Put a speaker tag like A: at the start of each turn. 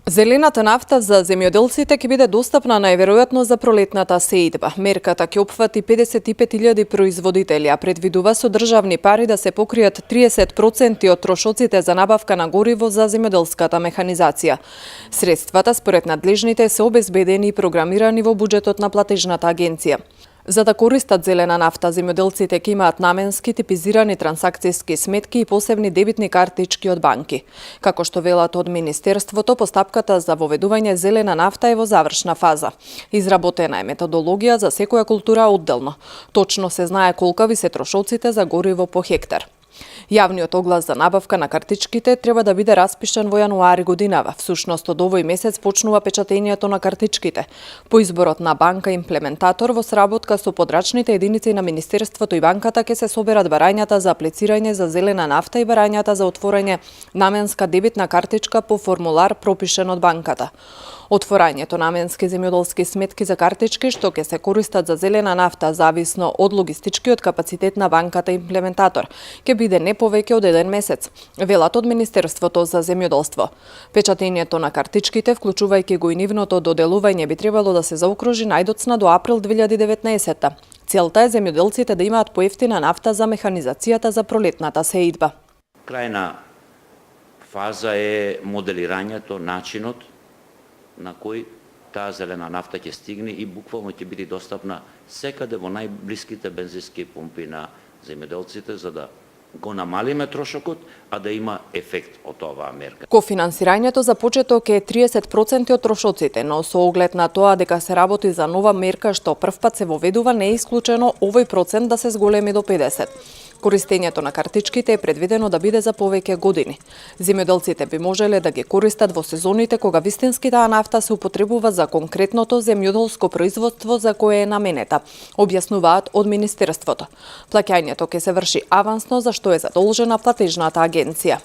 A: Зелената нафта за земјоделците ќе биде достапна најверојатно за пролетната сеидба. Мерката ќе опфати 55.000 производители, а предвидува со државни пари да се покријат 30% од трошоците за набавка на гориво за земјоделската механизација. Средствата според надлежните се обезбедени и програмирани во буџетот на платежната агенција. За да користат зелена нафта, земјоделците ќе имаат наменски типизирани трансакцијски сметки и посебни дебитни картички од банки. Како што велат од Министерството, постапката за воведување зелена нафта е во завршна фаза. Изработена е методологија за секоја култура одделно. Точно се знае колкави се трошоците за гориво по хектар. Јавниот оглас за набавка на картичките треба да биде распишан во јануари годинава. Всушност, од овој месец почнува печатењето на картичките. По изборот на банка имплементатор во сработка со подрачните единици на Министерството и банката ќе се соберат барањата за аплицирање за зелена нафта и барањата за отворање наменска дебитна картичка по формулар пропишен од банката. Отворањето наменски земјоделски сметки за картички што ќе се користат за зелена нафта зависно од логистичкиот капацитет на банката имплементатор ќе биде не повеќе од 1 месец, велат од Министерството за земјоделство. Печатењето на картичките, вклучувајќи го и нивното доделување, би требало да се заокружи најдоцна до април 2019. Целта е земјоделците да имаат поевтина нафта за механизацијата за пролетната сеидба.
B: Крајна фаза е моделирањето, начинот на кој таа зелена нафта ќе стигне и буквално ќе биде достапна секаде во најблиските бензински пумпи на земјоделците, за да го намалиме трошокот, а да има ефект од оваа мерка.
A: Кофинансирањето за почеток е 30% од трошоците, но со оглед на тоа дека се работи за нова мерка што првпат се воведува, не е исклучено овој процент да се зголеми до 50%. Користењето на картичките е предвидено да биде за повеќе години. Земјоделците би можеле да ги користат во сезоните кога вистински таа нафта се употребува за конкретното земјоделско производство за кое е наменета, објаснуваат од Министерството. Плаќањето ќе се врши авансно, за што е задолжена платежната агенција.